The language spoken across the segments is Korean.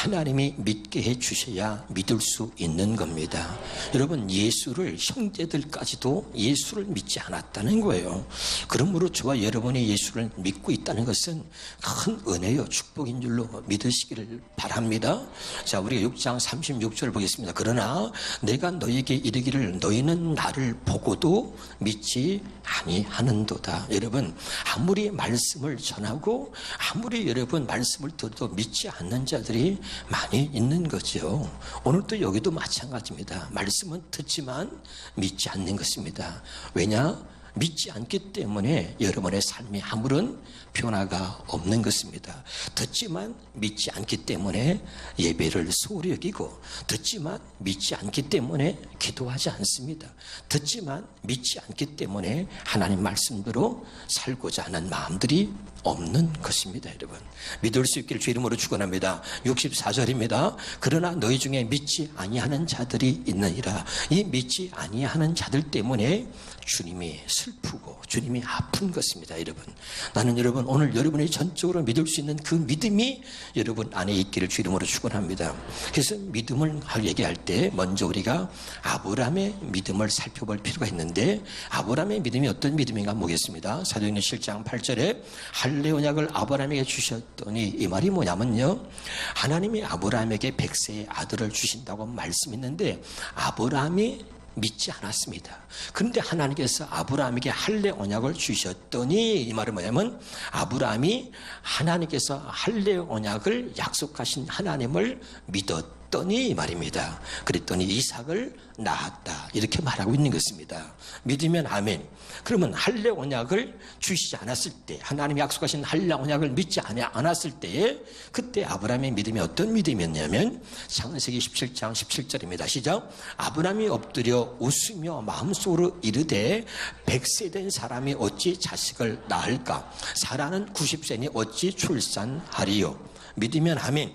하나님이 믿게 해주셔야 믿을 수 있는 겁니다. 여러분, 예수를, 형제들까지도 예수를 믿지 않았다는 거예요. 그러므로 저와 여러분이 예수를 믿고 있다는 것은 큰 은혜요, 축복인 줄로 믿으시기를 바랍니다. 자, 우리가 6장 36절 보겠습니다. 그러나 내가 너에게 이르기를 너희는 나를 보고도 믿지 아니하는도다. 여러분, 아무리 말씀을 전하고 아무리 여러분 말씀을 들어도 믿지 않는 자들이 많이 있는 거죠. 오늘도 여기도 마찬가지입니다. 말씀은 듣지만 믿지 않는 것입니다. 왜냐? 믿지 않기 때문에 여러분의 삶이 아무런 변화가 없는 것입니다. 듣지만 믿지 않기 때문에 예배를 소홀히 여기고, 듣지만 믿지 않기 때문에 기도하지 않습니다. 듣지만 믿지 않기 때문에 하나님 말씀대로 살고자 하는 마음들이 없는 것입니다. 여러분, 믿을 수 있기를 주 이름으로 축원합니다. 64절입니다. 그러나 너희 중에 믿지 아니하는 자들이 있느니라. 이 믿지 아니하는 자들 때문에 주님이 슬프고 주님이 아픈 것입니다. 여러분, 나는 여러분 오늘 여러분이 전적으로 믿을 수 있는 그 믿음이 여러분 안에 있기를 주 이름으로 축원합니다. 그래서 믿음을 얘기할 때 먼저 우리가 아브라함의 믿음을 살펴볼 필요가 있는데, 아브라함의 믿음이 어떤 믿음인가 보겠습니다. 사도행전 7장 8절에 할례 언약을 아브라함에게 주셨더니, 이 말이 뭐냐면요, 하나님이 아브라함에게 100세의 아들을 주신다고 말씀했는데 아브라함이 믿지 않았습니다. 그런데 하나님께서 아브라함에게 할례 언약을 주셨더니, 이 말은 뭐냐면 아브라함이 하나님께서 할례 언약을 약속하신 하나님을 믿었더니 이 말입니다. 그랬더니 이삭을 낳았다, 이렇게 말하고 있는 것입니다. 믿으면 아멘. 그러면 할례 언약을 주시지 않았을 때, 하나님이 약속하신 할례 언약을 믿지 않았을 때에 그때 아브라함의 믿음이 어떤 믿음이었냐면 창세기 17장 17절입니다. 시작. 아브라함이 엎드려 웃으며 마음속으로 이르되 100세 된 사람이 어찌 자식을 낳을까? 사라는 90세니 어찌 출산하리요? 믿으면 아멘.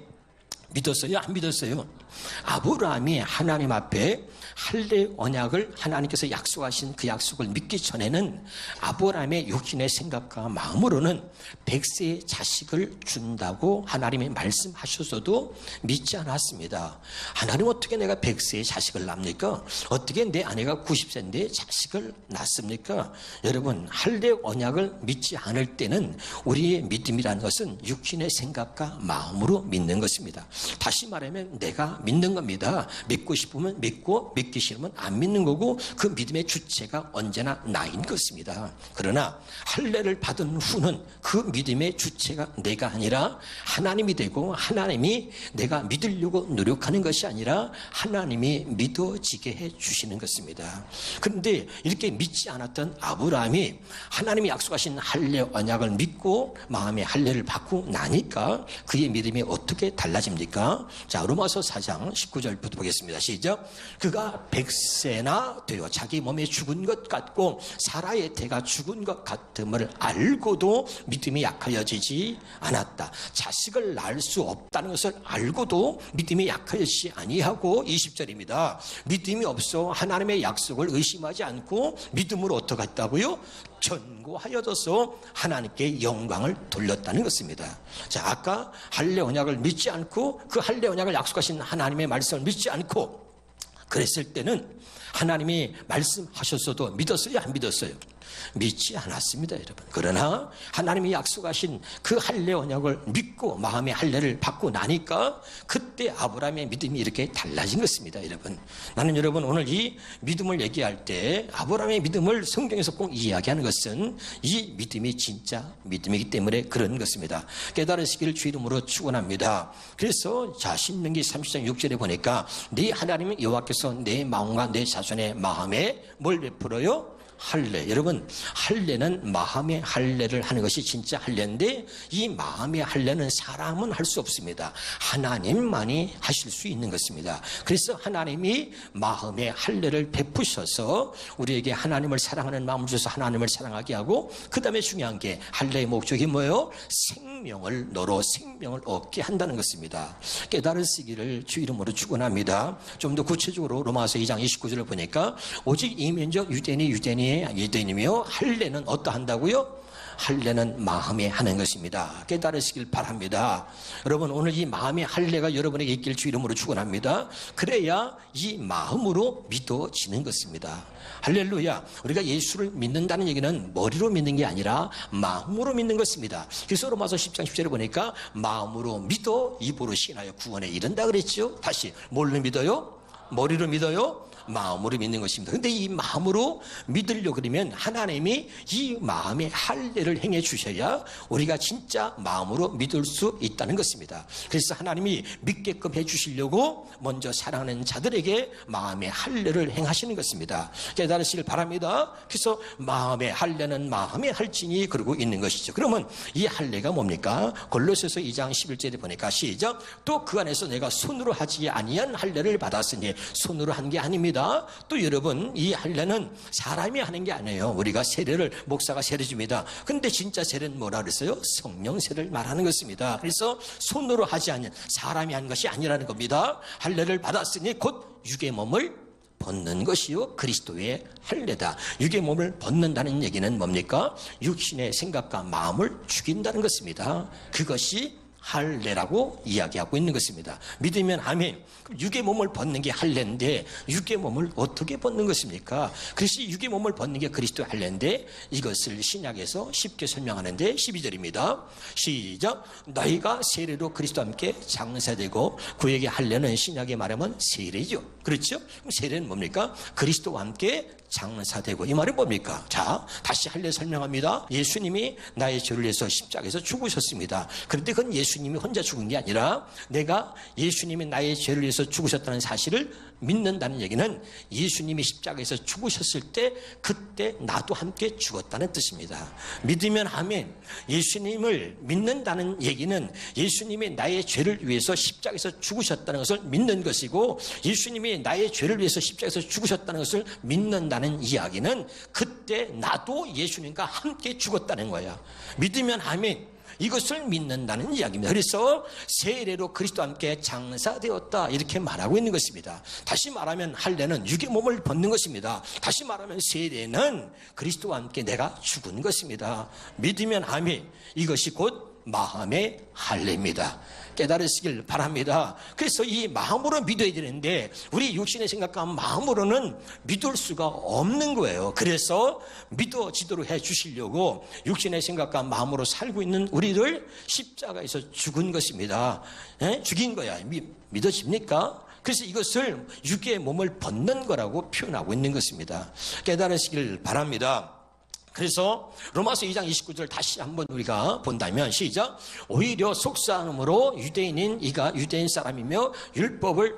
믿었어요? 안 믿었어요? 아브라함이 하나님 앞에 할례 언약을, 하나님께서 약속하신 그 약속을 믿기 전에는 아브라함의 육신의 생각과 마음으로는 100세의 자식을 준다고 하나님이 말씀하셔서도 믿지 않았습니다. 하나님, 어떻게 내가 100세의 자식을 낳습니까? 어떻게 내 아내가 90세인데 자식을 낳습니까? 여러분, 할례 언약을 믿지 않을 때는 우리의 믿음이라는 것은 육신의 생각과 마음으로 믿는 것입니다. 다시 말하면 내가 믿는 겁니다. 믿고 싶으면 믿고, 믿기 싫으면 안 믿는 거고, 그 믿음의 주체가 언제나 나인 것입니다. 그러나 할례를 받은 후는 그 믿음의 주체가 내가 아니라 하나님이 되고, 하나님이 내가 믿으려고 노력하는 것이 아니라 하나님이 믿어지게 해 주시는 것입니다. 그런데 이렇게 믿지 않았던 아브라함이 하나님이 약속하신 할례 언약을 믿고 마음의 할례를 받고 나니까 그의 믿음이 어떻게 달라집니까? 자, 로마서 4장 19절부터 보겠습니다. 시작. 그가 100세나 되어 자기 몸에 죽은 것 같고 사라의 태가 죽은 것 같음을 알고도 믿음이 약하여지지 않았다. 자식을 낳을 수 없다는 것을 알고도 믿음이 약하여지지 아니하고, 20절입니다. 믿음이 없어 하나님의 약속을 의심하지 않고 믿음으로 어떻게 했다고요? 견고하여져서 하나님께 영광을 돌렸다는 것입니다. 자, 아까 할례 언약을 믿지 않고, 그 할례 언약을 약속하신 하나님의 말씀을 믿지 않고 그랬을 때는 하나님이 말씀하셨어도 믿었어요? 안 믿었어요? 믿지 않았습니다, 여러분. 그러나 하나님이 약속하신 그 할례 언약을 믿고 마음의 할례를 받고 나니까 그때 아브라함의 믿음이 이렇게 달라진 것입니다, 여러분. 나는 여러분 오늘 이 믿음을 얘기할 때 아브라함의 믿음을 성경에서 꼭 이야기하는 것은 이 믿음이 진짜 믿음이기 때문에 그런 것입니다. 깨달으시기를 주 이름으로 축원합니다. 그래서 자, 신명기 30장 6절에 보니까 네 하나님 여호와께서 내 마음과 내 자손의 마음에 뭘 베풀어요? 할례. 여러분, 할례는 마음의 할례를 하는 것이 진짜 할례인데, 이 마음의 할례는 사람은 할 수 없습니다. 하나님만이 하실 수 있는 것입니다. 그래서 하나님이 마음의 할례를 베푸셔서 우리에게 하나님을 사랑하는 마음을 주셔서 하나님을 사랑하게 하고, 그 다음에 중요한 게 할례의 목적이 뭐예요? 생명을 너로 생명을 얻게 한다는 것입니다. 깨달으시기를 주 이름으로 축원합니다. 좀 더 구체적으로 로마서 2장 29절을 보니까 오직 이민족 유대인이며 할례는 어떠한다고요? 할례는 마음에 하는 것입니다. 깨달으시길 바랍니다. 여러분, 오늘 이 마음의 할례가 여러분에게 있길 주 이름으로 축원합니다. 그래야 이 마음으로 믿어지는 것입니다. 할렐루야. 우리가 예수를 믿는다는 얘기는 머리로 믿는 게 아니라 마음으로 믿는 것입니다. 그래서 로마서 10장 10절에 보니까 마음으로 믿어 입으로 신하여 구원에 이른다 그랬죠. 다시 뭘로 믿어요? 머리로 믿어요? 마음으로 믿는 것입니다. 근데 이 마음으로 믿으려고 그러면 하나님이 이 마음의 할례를 행해 주셔야 우리가 진짜 마음으로 믿을 수 있다는 것입니다. 그래서 하나님이 믿게끔 해 주시려고 먼저 사랑하는 자들에게 마음의 할례를 행하시는 것입니다. 깨달으시길 바랍니다. 그래서 마음의 할례는 마음의 할진이 그러고 있는 것이죠. 그러면 이 할례가 뭡니까? 골로새서 2장 11절에 보니까 시작. 또 그 안에서 내가 손으로 하지 아니한 할례를 받았으니 손으로 한 게 아닙니다. 또 여러분, 이 할례는 사람이 하는 게 아니에요. 우리가 세례를 목사가 세례 줍니다. 근데 진짜 세례는 뭐라 그랬어요? 성령 세례를 말하는 것입니다. 그래서 손으로 하지 않는, 사람이 한 것이 아니라는 겁니다. 할례를 받았으니 곧 육의 몸을 벗는 것이요 그리스도의 할례다. 육의 몸을 벗는다는 얘기는 뭡니까? 육신의 생각과 마음을 죽인다는 것입니다. 그것이 할례라고 이야기하고 있는 것입니다. 믿으면 아멘. 육의 몸을 벗는 게 할례인데 육의 몸을 어떻게 벗는 것입니까? 그래서 육의 몸을 벗는 게 그리스도의 할례인데 이것을 신약에서 쉽게 설명하는데 12절입니다. 시작. 너희가 세례로 그리스도와 함께 장사되고 그에게 할례는 신약에 말하면 세례죠. 그렇죠? 그럼 세례는 뭡니까? 그리스도와 함께 장사되고, 이 말은 뭡니까? 자, 다시 할례 설명합니다. 예수님이 나의 죄를 위해서 십자가에서 죽으셨습니다. 그런데 그건 예수님이 혼자 죽은 게 아니라 내가 예수님이 나의 죄를 위해서 죽으셨다는 사실을 믿는다는 얘기는 예수님이 십자가에서 죽으셨을 때 그때 나도 함께 죽었다는 뜻입니다. 믿으면 아멘. 예수님을 믿는다는 얘기는 예수님이 나의 죄를 위해서 십자가에서 죽으셨다는 것을 믿는 것이고, 예수님이 나의 죄를 위해서 십자가에서 죽으셨다는 것을 믿는다는 이야기는 그때 나도 예수님과 함께 죽었다는 거야. 믿으면 아멘. 이것을 믿는다는 이야기입니다. 그래서 세례로 그리스도와 함께 장사되었다 이렇게 말하고 있는 것입니다. 다시 말하면 할례는 육의 몸을 벗는 것입니다. 다시 말하면 세례는 그리스도와 함께 내가 죽은 것입니다. 믿으면 아멘. 이것이 곧 마음의 할례입니다. 깨달으시길 바랍니다. 그래서 이 마음으로 믿어야 되는데 우리 육신의 생각과 마음으로는 믿을 수가 없는 거예요. 그래서 믿어지도록 해 주시려고 육신의 생각과 마음으로 살고 있는 우리를 십자가에서 죽은 것입니다. 죽인 거야. 믿어집니까? 그래서 이것을 육의 몸을 벗는 거라고 표현하고 있는 것입니다. 깨달으시길 바랍니다. 그래서 로마서 2장 29절 다시 한번 우리가 본다면 시작. 오히려 속사함으로 유대인인 이가 유대인 사람이며 율법을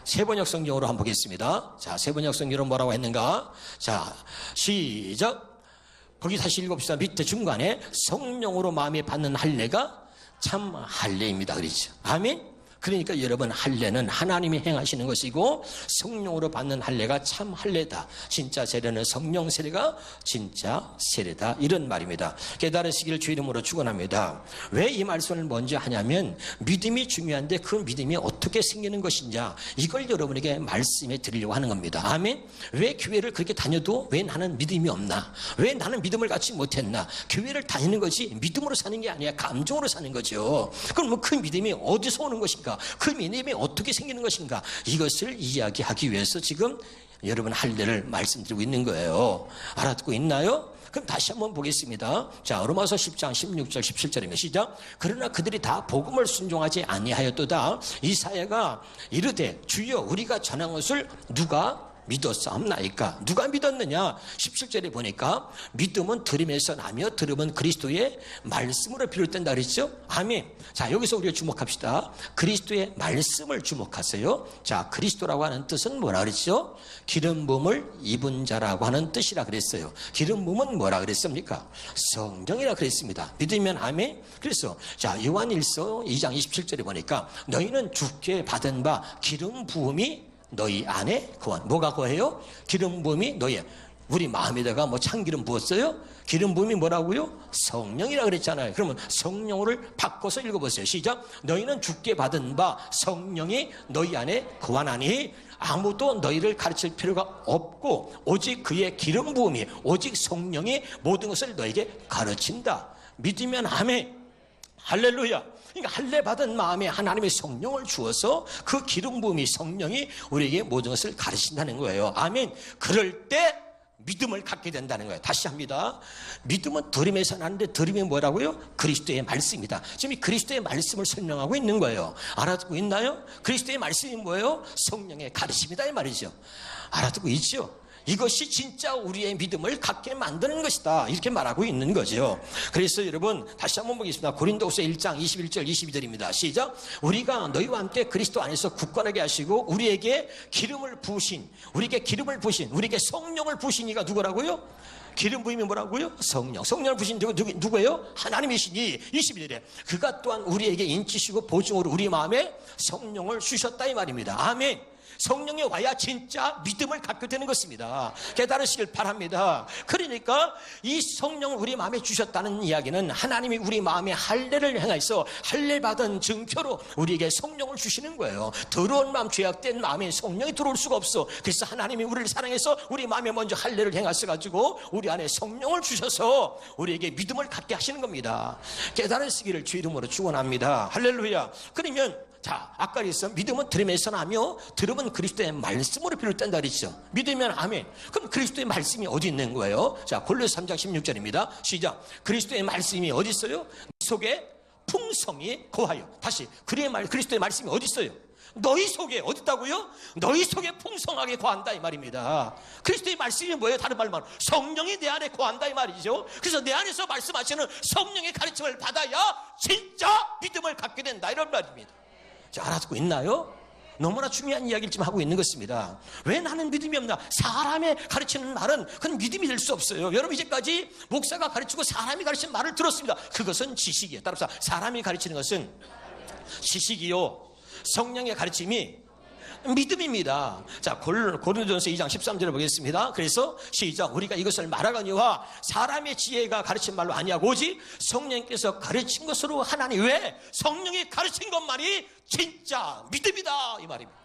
세번역 성경으로 한번 보겠습니다. 자, 세번역 성경으로 뭐라고 했는가? 자, 시작. 거기 다시 읽어봅시다. 밑에 중간에 성령으로 마음에 받는 할례가 참 할례입니다. 그렇죠? 아멘. 그러니까 여러분, 할례는 하나님이 행하시는 것이고 성령으로 받는 할례가 참 할례다. 진짜 세례는 성령 세례가 진짜 세례다, 이런 말입니다. 깨달으시길 주 이름으로 축원합니다. 왜 이 말씀을 먼저 하냐면 믿음이 중요한데 그 믿음이 어떻게 생기는 것이냐, 이걸 여러분에게 말씀해 드리려고 하는 겁니다. 아멘. 왜 교회를 그렇게 다녀도 왜 나는 믿음이 없나, 왜 나는 믿음을 갖지 못했나. 교회를 다니는 것이 믿음으로 사는 게 아니라 감정으로 사는 거죠. 그럼 뭐 그 믿음이 어디서 오는 것인가, 그 믿음이 어떻게 생기는 것인가, 이것을 이야기하기 위해서 지금 여러분 할례를 말씀드리고 있는 거예요. 알아듣고 있나요? 그럼 다시 한번 보겠습니다. 자, 로마서 10장 16절 17절입니다. 시작. 그러나 그들이 다 복음을 순종하지 아니하였도다. 이사야가 이르되 주여 우리가 전한 것을 누가 믿었사옵나이까? 누가 믿었느냐? 17절에 보니까 믿음은 들음에서 나며 들음은 그리스도의 말씀으로 비롯된다 그랬죠? 아멘. 자, 여기서 우리가 주목합시다. 그리스도의 말씀을 주목하세요. 자, 그리스도라고 하는 뜻은 뭐라 그랬죠? 기름 부음을 입은 자라고 하는 뜻이라 그랬어요. 기름 부음은 뭐라 그랬습니까? 성령이라 그랬습니다. 믿으면 아멘. 그래서 자, 요한일서 2장 27절에 보니까 너희는 주께 받은 바 기름 부음이 너희 안에 거한. 뭐가 거해요? 기름 부음이 너희 우리 마음에다가 뭐 참기름 부었어요? 기름 부음이 뭐라고요? 성령이라 그랬잖아요. 그러면 성령을 바꿔서 읽어보세요. 시작. 너희는 주께 받은 바 성령이 너희 안에 거하나니 아무도 너희를 가르칠 필요가 없고 오직 그의 기름 부음이, 오직 성령이 모든 것을 너에게 가르친다. 믿으면 아멘. 할렐루야. 그러니까 할례 받은 마음에 하나님의 성령을 주어서 그 기름 부음이, 성령이 우리에게 모든 것을 가르친다는 거예요. 아멘. 그럴 때 믿음을 갖게 된다는 거예요. 다시 합니다. 믿음은 들음에서 나는데 들음이 뭐라고요? 그리스도의 말씀이다. 지금 이 그리스도의 말씀을 설명하고 있는 거예요. 알아듣고 있나요? 그리스도의 말씀이 뭐예요? 성령의 가르침이다 이 말이죠. 알아듣고 있죠? 이것이 진짜 우리의 믿음을 갖게 만드는 것이다, 이렇게 말하고 있는 거죠. 그래서 여러분 다시 한번 보겠습니다. 고린도후서 1장 21절 22절입니다. 시작. 우리가 너희와 함께 그리스도 안에서 굳건하게 하시고 우리에게 기름을 부으신, 우리에게 성령을 부으신 이가 누구라고요? 기름 부임이 뭐라고요? 성령. 성령을 부신 누구예요? 하나님이시니 22절에 그가 또한 우리에게 인치시고 보증으로 우리 마음에 성령을 주셨다 이 말입니다. 아멘. 성령이 와야 진짜 믿음을 갖게 되는 것입니다. 깨달으시길 바랍니다. 그러니까 이 성령을 우리 마음에 주셨다는 이야기는 하나님이 우리 마음에 할례를 행해서 할례 받은 증표로 우리에게 성령을 주시는 거예요. 더러운 마음, 죄악된 마음에 성령이 들어올 수가 없어. 그래서 하나님이 우리를 사랑해서 우리 마음에 먼저 할례를 행하셔가지고 우리 안에 성령을 주셔서 우리에게 믿음을 갖게 하시는 겁니다. 깨달으시기를 주 이름으로 축원합니다. 할렐루야. 그러면 자, 아까 그랬어. 믿음은 들음에서 나며 들음은 그리스도의 말씀으로 비롯된다 그랬죠. 믿으면 아멘. 그럼 그리스도의 말씀이 어디 있는 거예요? 자, 골로새 3장 16절입니다. 시작. 그리스도의 말씀이 어디 있어요? 속에 풍성히 거하여. 다시 그리스도의 말씀이 어디 있어요? 너희 속에 어디 있다고요? 너희 속에 풍성하게 거한다 이 말입니다. 그리스도의 말씀이 뭐예요? 다른 말로 성령이 내 안에 거한다 이 말이죠. 그래서 내 안에서 말씀하시는 성령의 가르침을 받아야 진짜 믿음을 갖게 된다 이런 말입니다. 자, 알아듣고 있나요? 너무나 중요한 이야기를 지금 하고 있는 것입니다. 왜 나는 믿음이 없나? 사람의 가르치는 말은 그건 믿음이 될 수 없어요. 여러분 이제까지 목사가 가르치고 사람이 가르치는 말을 들었습니다. 그것은 지식이에요. 따라서 사람이 가르치는 것은 지식이요, 성령의 가르침이 믿음입니다. 자, 고린도전서 2장 13절을 보겠습니다. 그래서 시작. 우리가 이것을 말하거니와 사람의 지혜가 가르친 말로 아니하고 오직 성령께서 가르친 것으로 하나니. 왜? 성령이 가르친 것만이 진짜 믿음이다 이 말입니다.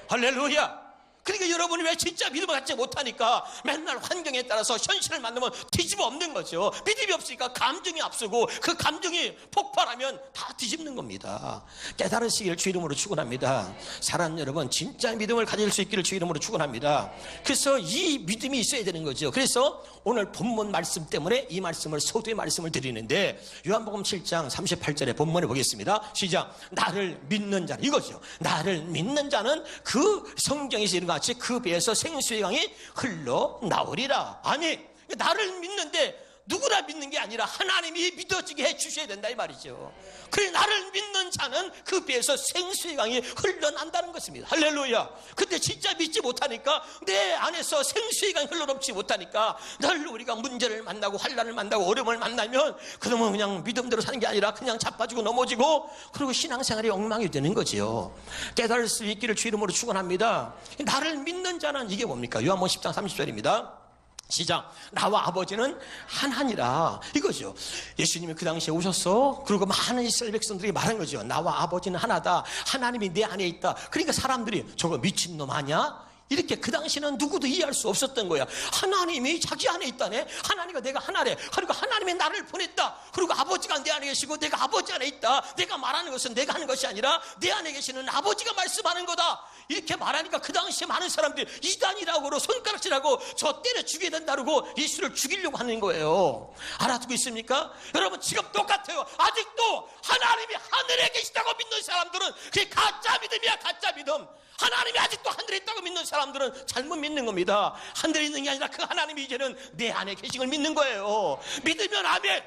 할렐루야. 그러니까 여러분이 왜 진짜 믿음을 갖지 못하니까 맨날 환경에 따라서 현실을 만나면 뒤집어 엎는 거죠. 믿음이 없으니까 감정이 앞서고 그 감정이 폭발하면 다 뒤집는 겁니다. 깨달으시기를 주 이름으로 축원합니다. 사랑하는 여러분, 진짜 믿음을 가질 수 있기를 주 이름으로 축원합니다. 그래서 이 믿음이 있어야 되는 거죠. 그래서 오늘 본문 말씀 때문에 이 말씀을, 소두의 말씀을 드리는데 요한복음 7장 38절의 본문을 보겠습니다. 시작. 나를 믿는 자는, 이거죠. 나를 믿는 자는 그 성경에서 이런 같이 그 배에서 생수의 강이 흘러나오리라. 아니, 나를 믿는데 누구나 믿는 게 아니라 하나님이 믿어지게 해주셔야 된다 이 말이죠. 그래, 나를 믿는 자는 그 배에서 생수의 강이 흘러난다는 것입니다. 할렐루야. 근데 진짜 믿지 못하니까, 내 안에서 생수의 강이 흘러넘지 못하니까 늘 우리가 문제를 만나고 환난을 만나고 어려움을 만나면 그러면 그냥 믿음대로 사는 게 아니라 그냥 자빠지고 넘어지고, 그리고 신앙생활이 엉망이 되는 거지요. 깨달을 수 있기를 주 이름으로 축원합니다. 나를 믿는 자는 이게 뭡니까? 요한복음 10장 30절입니다. 시작. 나와 아버지는 하나니라, 이거죠. 예수님이 그 당시에 오셨어. 그리고 많은 이스라엘 백성들이 말한 거죠. 나와 아버지는 하나다. 하나님이 내 안에 있다. 그러니까 사람들이 저거 미친놈 아니야? 이렇게 그 당시는 누구도 이해할 수 없었던 거야. 하나님이 자기 안에 있다네. 하나님과 내가 하나래. 그리고 하나님이 나를 보냈다. 그리고 아버지가 내 안에 계시고 내가 아버지 안에 있다. 내가 말하는 것은 내가 하는 것이 아니라 내 안에 계시는 아버지가 말씀하는 거다. 이렇게 말하니까 그 당시에 많은 사람들이 이단이라고 손가락질하고 저 때려 죽여야 된다고 예수를 죽이려고 하는 거예요. 알아듣고 있습니까? 여러분, 지금 똑같아요. 아직도 하나님이 하늘에 계시다고 믿는 사람들은 그게 가짜 믿음이야. 가짜 믿음. 하나님이 아직도 하늘에 있다고 믿는 사람들은 잘못 믿는 겁니다. 하늘에 있는 게 아니라 그 하나님이 이제는 내 안에 계신 걸 믿는 거예요. 믿으면 아멘.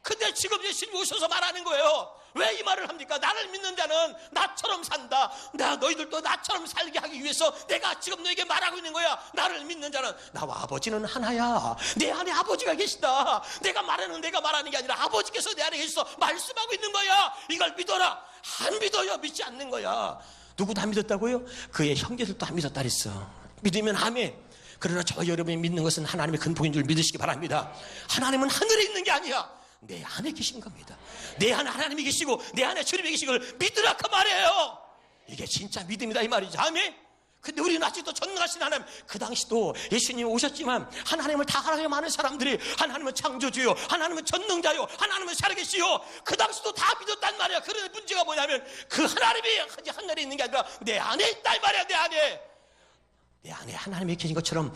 근데 지금 예수님이 오셔서 말하는 거예요. 왜 이 말을 합니까? 나를 믿는 자는 나처럼 산다. 너희들도 나처럼 살게 하기 위해서 내가 지금 너에게 말하고 있는 거야. 나를 믿는 자는, 나와 아버지는 하나야. 내 안에 아버지가 계시다. 내가 말하는 게 아니라 아버지께서 내 안에 계셔서 말씀하고 있는 거야. 이걸 믿어라. 안 믿어요. 믿지 않는 거야. 누구도 안 믿었다고요? 그의 형제들도 안 믿었다 그랬어. 믿으면 아멘. 그러나 저와 여러분이 믿는 것은 하나님의 큰 복인 줄 믿으시기 바랍니다. 하나님은 하늘에 있는 게 아니야. 내 안에 계신 겁니다. 내 안에 하나님이 계시고 내 안에 주님이 계신 걸 믿으라 그 말이에요. 이게 진짜 믿음이다 이 말이죠. 아멘. 근데 우리는 아직도 전능하신 하나님, 그 당시도 예수님이 오셨지만 하나님을 다 하나님 아는 사람들이 하나님은 창조주요, 하나님은 전능자요, 하나님은 살아계시요, 그 당시도 다 믿었단 말이야. 그런데 문제가 뭐냐면 그 하나님이 하늘에 있는 게 아니라 내 안에 있다 이 말이야. 내 안에 하나님이 계신 것처럼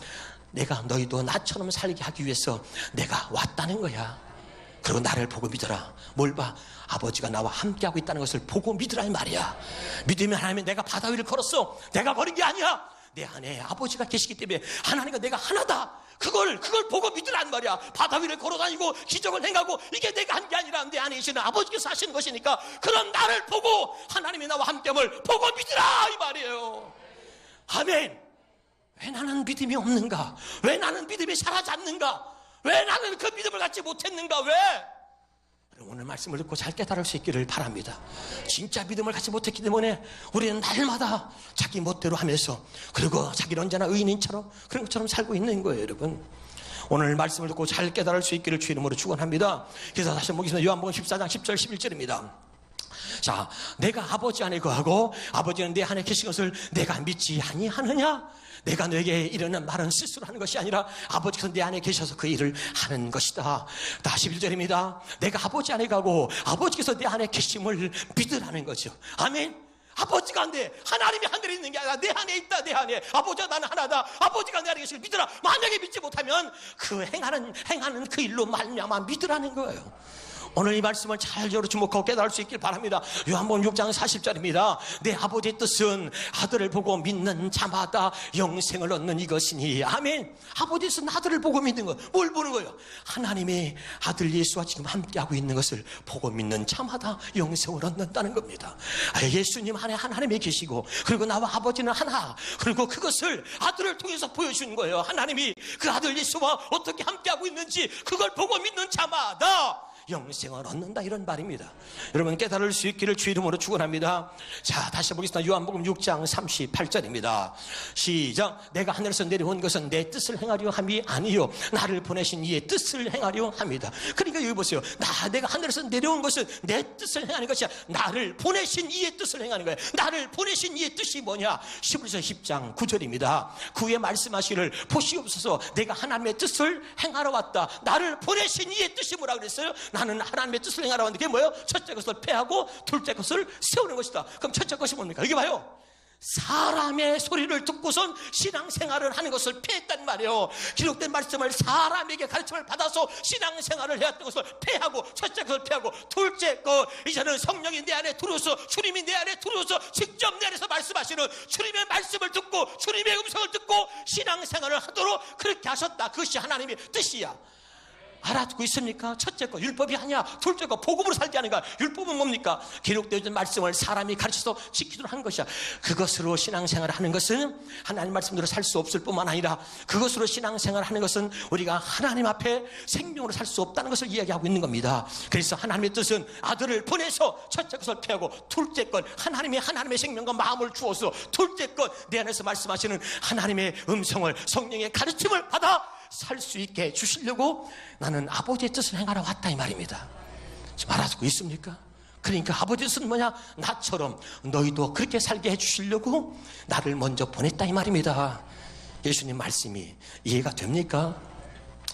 내가 너희도 나처럼 살게 하기 위해서 내가 왔다는 거야. 그리고 나를 보고 믿어라. 뭘 봐? 아버지가 나와 함께하고 있다는 것을 보고 믿으라 이 말이야. 믿으면 하나님이 내가 바다 위를 걸었어. 내가 걸은 게 아니야. 내 안에 아버지가 계시기 때문에 하나님과 내가 하나다. 그걸 보고 믿으란 말이야. 바다 위를 걸어다니고 기적을 행하고 이게 내가 한 게 아니라 내 안에 계시는 아버지께서 하시는 것이니까 그런 나를 보고 하나님이 나와 함께함을 보고 믿으라 이 말이에요. 아멘. 왜 나는 믿음이 없는가? 왜 나는 믿음이 자라지 않는가? 왜 나는 그 믿음을 갖지 못했는가? 왜? 오늘 말씀을 듣고 잘 깨달을 수 있기를 바랍니다. 진짜 믿음을 갖지 못했기 때문에 우리는 날마다 자기 멋대로 하면서, 그리고 자기는 언제나 의인인처럼 그런 것처럼 살고 있는 거예요. 여러분, 오늘 말씀을 듣고 잘 깨달을 수 있기를 주 이름으로 축원합니다. 그래서 다시 보겠습니다. 요한복음 14장 10절 11절입니다 자, 내가 아버지 안에 거하고 아버지는 내 안에 계신 것을 내가 믿지 아니하느냐? 내가 너에게 이르는 말은 스스로 하는 것이 아니라 아버지께서 내 안에 계셔서 그 일을 하는 것이다. 다시 11절입니다. 내가 아버지 안에 가고 아버지께서 내 안에 계심을 믿으라는 거죠. 아멘. 아버지가 안 돼. 하나님이 하늘에 있는 게 아니라 내 안에 있다. 내 안에 아버지와 나는 하나다. 아버지가 내 안에 계심을 믿으라. 만약에 믿지 못하면 그 행하는 그 일로 말미암아 믿으라는 거예요. 오늘 이 말씀을 잘 주목하고 깨달을 수 있길 바랍니다. 요한복음 6장 40절입니다. 내 아버지의 뜻은 아들을 보고 믿는 자마다 영생을 얻는 이것이니. 아멘. 아버지의 뜻은 아들을 보고 믿는 것. 뭘 보는 거예요? 하나님의 아들 예수와 지금 함께하고 있는 것을 보고 믿는 자마다 영생을 얻는다는 겁니다. 예수님 안에 하나님이 계시고, 그리고 나와 아버지는 하나, 그리고 그것을 아들을 통해서 보여주는 거예요. 하나님이 그 아들 예수와 어떻게 함께하고 있는지 그걸 보고 믿는 자마다 영생을 얻는다, 이런 말입니다. 여러분 깨달을 수 있기를 주 이름으로 축원합니다. 자, 다시 보겠습니다. 요한복음 6장 38절입니다 시작. 내가 하늘에서 내려온 것은 내 뜻을 행하려 함이 아니요 나를 보내신 이의 뜻을 행하려 함이다. 그러니까 여기 보세요. 내가 하늘에서 내려온 것은 내 뜻을 행하는 것이 아니라 나를 보내신 이의 뜻을 행하는 거예요. 나를 보내신 이의 뜻이 뭐냐? 히브리서 10장 9절입니다 그의 말씀하시기를 보시옵소서 내가 하나님의 뜻을 행하러 왔다. 나를 보내신 이의 뜻이 뭐라 그랬어요? 나는 하나님의 뜻을 행하러 왔는데 그게 뭐예요? 첫째 것을 폐하고 둘째 것을 세우는 것이다. 그럼 첫째 것이 뭡니까? 여기 봐요. 사람의 소리를 듣고선 신앙생활을 하는 것을 폐했단 말이에요. 기록된 말씀을 사람에게 가르침을 받아서 신앙생활을 해왔던 것을 폐하고, 첫째 것을 폐하고 둘째 것, 이제는 성령이 내 안에 들어오서, 주님이 내 안에 들어오서 직접 내 안에서 말씀하시는 주님의 말씀을 듣고 주님의 음성을 듣고 신앙생활을 하도록 그렇게 하셨다. 그것이 하나님의 뜻이야. 알아듣고 있습니까? 첫째 거 율법이 아니야. 둘째 거 복음으로 살게 하는 거야. 율법은 뭡니까? 기록되어진 말씀을 사람이 가르쳐서 지키도록 하는 것이야. 그것으로 신앙생활을 하는 것은 하나님 말씀대로 살 수 없을 뿐만 아니라 그것으로 신앙생활을 하는 것은 우리가 하나님 앞에 생명으로 살 수 없다는 것을 이야기하고 있는 겁니다. 그래서 하나님의 뜻은 아들을 보내서 첫째 것을 폐하고, 둘째 것 하나님의 생명과 마음을 주어서, 둘째 것 내 안에서 말씀하시는 하나님의 음성을, 성령의 가르침을 받아 살 수 있게 해주시려고 나는 아버지의 뜻을 행하러 왔다, 이 말입니다. 지금 알아듣고 있습니까? 그러니까 아버지의 뜻은 뭐냐? 나처럼 너희도 그렇게 살게 해주시려고 나를 먼저 보냈다, 이 말입니다. 예수님 말씀이 이해가 됩니까?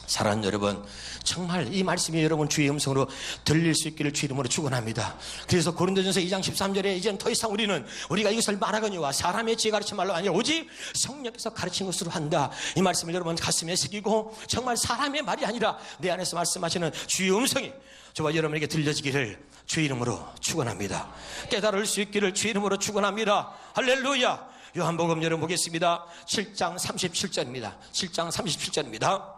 사랑하는 여러분, 정말 이 말씀이 여러분 주의 음성으로 들릴 수 있기를 주 이름으로 축원합니다. 그래서 고린도전서 2장 13절에 이제는 더 이상 우리가 이것을 말하거니와 사람의 지혜 가르친 말로 아니라 오직 성령께서 가르친 것으로 한다. 이 말씀을 여러분 가슴에 새기고, 정말 사람의 말이 아니라 내 안에서 말씀하시는 주의 음성이 저와 여러분에게 들려지기를 주 이름으로 축원합니다. 깨달을 수 있기를 주 이름으로 축원합니다. 할렐루야. 요한복음 여러분 보겠습니다. 7장 37절입니다 7장 37절입니다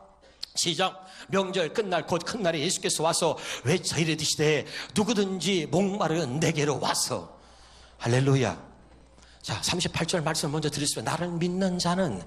시작. 명절 끝날 곧 큰 날에 예수께서 와서 외쳐 이르시되 누구든지 목마른 내게로 와서. 할렐루야. 자, 38절 말씀을 먼저 드렸습니다. 나를 믿는 자는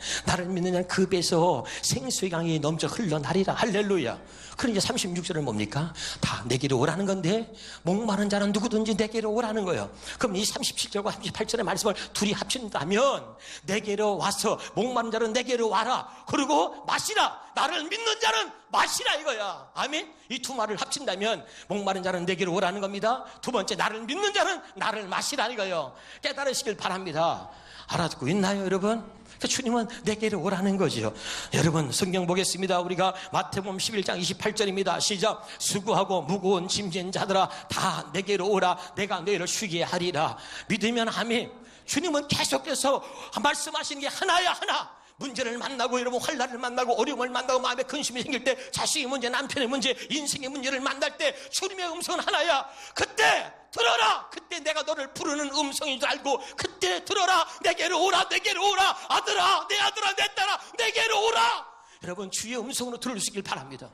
그 배에서 생수의 강이 넘쳐 흘러나리라. 할렐루야. 그러니 이제 36절은 뭡니까? 다 내게로 오라는 건데, 목마른 자는 누구든지 내게로 오라는 거예요. 그럼 이 37절과 38절의 말씀을 둘이 합친다면, 내게로 와서 목마른 자는 내게로 와라. 그리고 마시라. 나를 믿는 자는 마시라 이거야. 아멘. 이 두 말을 합친다면 목마른 자는 내게로 오라는 겁니다. 두 번째, 나를 믿는 자는 나를 마시라 이거요. 깨달으시길 바랍니다. 알아듣고 있나요, 여러분? 주님은 내게로 오라는 거죠. 여러분, 성경 보겠습니다. 우리가 마태복음 11장 28절입니다. 시작. 수고하고 무거운 짐진 자들아 다 내게로 오라. 내가 너희를 쉬게 하리라. 믿으면 아멘. 주님은 계속해서 말씀하시는 게 하나야, 하나. 문제를 만나고, 여러분, 환난을 만나고, 어려움을 만나고, 마음에 근심이 생길 때, 자식의 문제, 남편의 문제, 인생의 문제를 만날 때 주님의 음성은 하나야. 그때 들어라. 그때 내가 너를 부르는 음성인 줄 알고, 그때 들어라. 내게로 오라. 내게로 오라. 아들아, 내 아들아, 내 딸아, 내게로 오라. 여러분, 주의 음성으로 들으시길 바랍니다.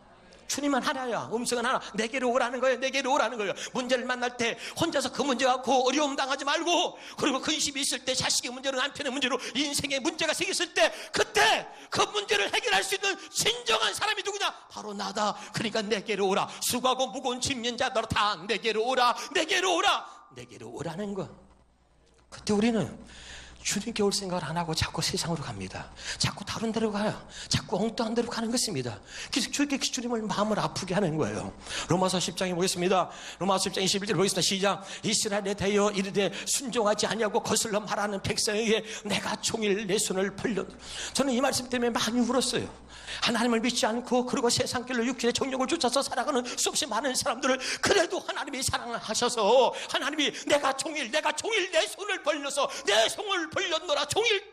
주님은 하나야. 음성은 하나. 내게로 오라는 거예요. 내게로 오라는 거예요. 문제를 만날 때 혼자서 그 문제 갖고 어려움 당하지 말고, 그리고 근심이 있을 때, 자식의 문제로, 남편의 문제로, 인생의 문제가 생겼을 때, 그때 그 문제를 해결할 수 있는 진정한 사람이 누구냐? 바로 나다. 그러니까 내게로 오라. 수고하고 무거운 짐진 자들 다 내게로 오라. 내게로 오라. 내게로 오라는 거. 그때 우리는 주님께 올 생각을 안 하고 자꾸 세상으로 갑니다. 자꾸 다른 데로 가요. 자꾸 엉뚱한 데로 가는 것입니다. 그래서 주님을 마음을 아프게 하는 거예요. 로마서 10장에 보겠습니다. 로마서 10장 21절 보겠습니다. 시작. 이스라엘에 대하여 이르되 순종하지 아니하고 거슬러 말하는 백성에게 내가 종일 내 손을 벌려. 저는 이 말씀 때문에 많이 울었어요. 하나님을 믿지 않고, 그리고 세상길로 육신의 정욕을 쫓아서 살아가는 수없이 많은 사람들을 그래도 하나님이 사랑을 하셔서, 하나님이 내가 종일 내 손을 벌려서 내 손을 벌렸노라. 종일.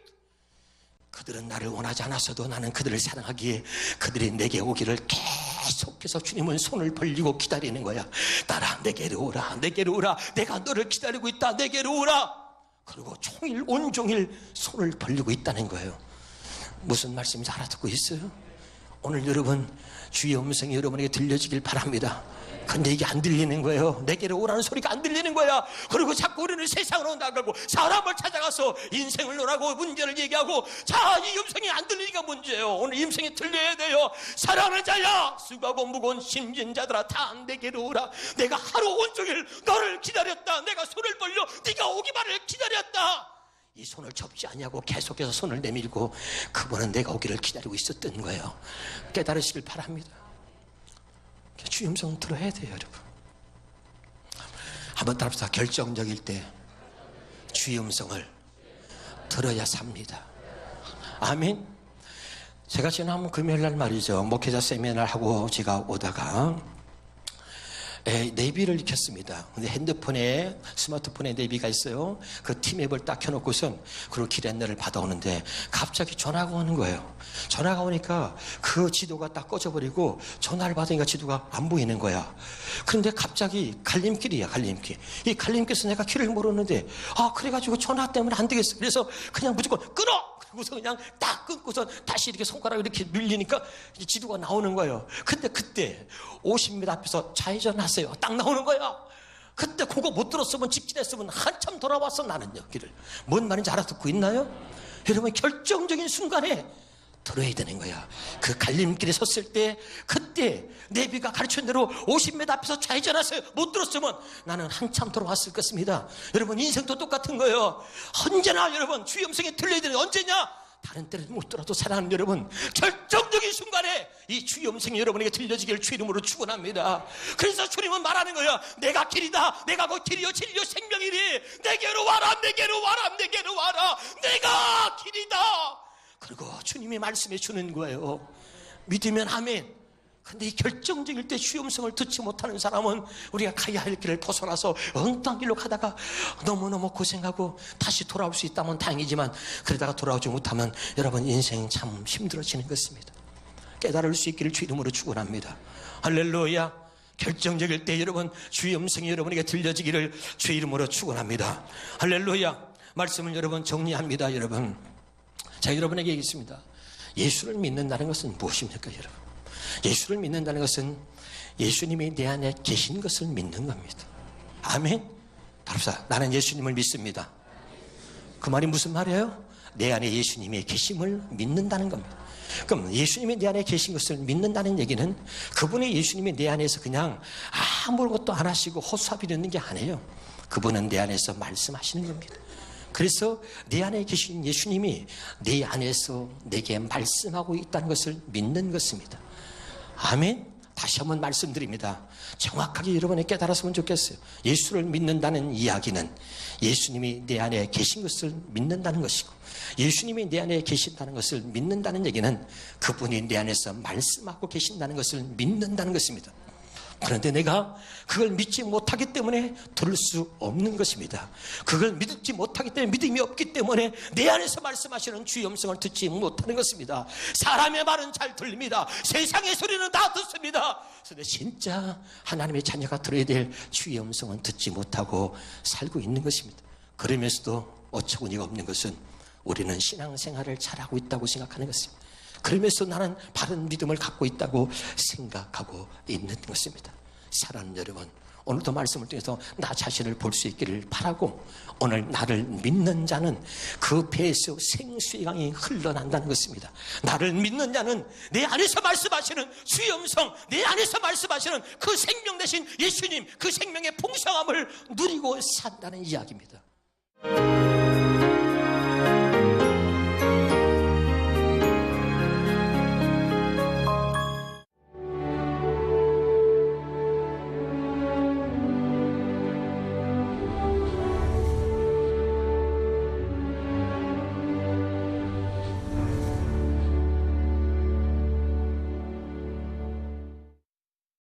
그들은 나를 원하지 않았어도 나는 그들을 사랑하기에 그들이 내게 오기를 계속해서 주님은 손을 벌리고 기다리는 거야. 따라 내게로 오라. 내게로 오라. 내가 너를 기다리고 있다. 내게로 오라. 그리고 종일 온종일 손을 벌리고 있다는 거예요. 무슨 말씀인지 알아듣고 있어요? 오늘 여러분, 주의 음성이 여러분에게 들려지길 바랍니다. 근데 이게 안 들리는 거예요. 내게로 오라는 소리가 안 들리는 거야. 그리고 자꾸 우리는 세상으로 나가고 사람을 찾아가서 인생을 논하고 문제를 얘기하고, 자, 이 음성이 안 들리니까 문제예요. 오늘 음성이 들려야 돼요. 사랑하는 자야, 수고하고 무거운 짐진 자들아 다 내게로 오라. 내가 하루 온종일 너를 기다렸다. 내가 손을 벌려 네가 오기만을 기다렸다. 이 손을 접지 아니하고 계속해서 손을 내밀고, 그분은 내가 오기를 기다리고 있었던 거예요. 깨달으시길 바랍니다. 주의 음성 들어야 돼요, 여러분. 한번 따라합시다. 결정적일 때 주의 음성을 들어야 삽니다. 아멘. 제가 지난 금요일날 말이죠, 목회자 세미나를 하고 제가 오다가 내비를 켰습니다. 근데 핸드폰에, 스마트폰에 내비가 있어요. 그 티맵을 딱 켜놓고선 그리고 길 안내를 받아오는데 갑자기 전화가 오는 거예요. 전화가 오니까 그 지도가 딱 꺼져버리고 전화를 받으니까 지도가 안 보이는 거야. 그런데 갑자기 갈림길이야, 갈림길. 이 갈림길에서 내가 길을 모르는데, 그래가지고 전화 때문에 안 되겠어. 그래서 그냥 무조건 끊어! 그러고서 그냥 딱 끊고서 다시 이렇게 손가락을 이렇게 밀리니까 지도가 나오는 거예요. 근데 그때 50m 앞에서 좌회전 하세요. 딱 나오는 거야. 그때 그거 못 들었으면, 직진했으면 한참 돌아왔어, 나는요, 길을. 뭔 말인지 알아듣고 있나요? 여러분, 결정적인 순간에 들어야 되는 거야. 그 갈림길에 섰을 때, 그때 내비가 가르친 대로 50m 앞에서 좌회전하세요. 못 들었으면 나는 한참 돌아왔을 것입니다. 여러분, 인생도 똑같은 거예요. 언제나 여러분, 주의 음성이 들려야 되는, 언제냐? 다른 때는 못 들어도 사랑하는 여러분, 결정적인 순간에 이 주의 음성이 여러분에게 들려지기를 주 이름으로 축원합니다. 그래서 주님은 말하는 거예요. 내가 길이다. 내가 그 길이요 진리요 생명이니 내게로 와라. 내게로 와라. 내게로 와라. 내가 길이다. 그리고 주님이 말씀해 주는 거예요. 믿으면 아멘. 근데 이 결정적일 때 주의 음성을 듣지 못하는 사람은 우리가 가야 할 길을 벗어나서 엉뚱한 길로 가다가 너무너무 고생하고 다시 돌아올 수 있다면 다행이지만, 그러다가 돌아오지 못하면 여러분, 인생 참 힘들어지는 것입니다. 깨달을 수 있기를 주 이름으로 축원합니다. 할렐루야. 결정적일 때 여러분, 주의 음성이 여러분에게 들려지기를 주 이름으로 축원합니다. 할렐루야. 말씀을 여러분 정리합니다. 여러분, 자, 여러분에게 얘기했습니다. 예수를 믿는다는 것은 무엇입니까, 여러분? 예수를 믿는다는 것은 예수님이 내 안에 계신 것을 믿는 겁니다. 아멘. 답사. 나는 예수님을 믿습니다. 그 말이 무슨 말이에요? 내 안에 예수님의 계심을 믿는다는 겁니다. 그럼 예수님이 내 안에 계신 것을 믿는다는 얘기는 그분의 예수님이 내 안에서 그냥 아무것도 안 하시고 허수아비를 게 아니에요. 그분은 내 안에서 말씀하시는 겁니다. 그래서 내 안에 계신 예수님이 내 안에서 내게 말씀하고 있다는 것을 믿는 것입니다. 아멘. 다시 한번 말씀드립니다. 정확하게 여러분이 깨달았으면 좋겠어요. 예수를 믿는다는 이야기는 예수님이 내 안에 계신 것을 믿는다는 것이고, 예수님이 내 안에 계신다는 것을 믿는다는 얘기는 그분이 내 안에서 말씀하고 계신다는 것을 믿는다는 것입니다. 그런데 내가 그걸 믿지 못하기 때문에 들을 수 없는 것입니다. 그걸 믿지 못하기 때문에 믿음이 없기 때문에 내 안에서 말씀하시는 주의 음성을 듣지 못하는 것입니다. 사람의 말은 잘 들립니다. 세상의 소리는 다 듣습니다. 그런데 진짜 하나님의 자녀가 들어야 될 주의 음성은 듣지 못하고 살고 있는 것입니다. 그러면서도 어처구니가 없는 것은 우리는 신앙생활을 잘하고 있다고 생각하는 것입니다. 그러면서 나는 바른 믿음을 갖고 있다고 생각하고 있는 것입니다. 사랑하는 여러분, 오늘도 말씀을 통해서 나 자신을 볼 수 있기를 바라고, 오늘 나를 믿는 자는 그 배에서 생수의 강이 흘러난다는 것입니다. 나를 믿는 자는 내 안에서 말씀하시는 주의 음성, 내 안에서 말씀하시는 그 생명 되신 예수님, 그 생명의 풍성함을 누리고 산다는 이야기입니다.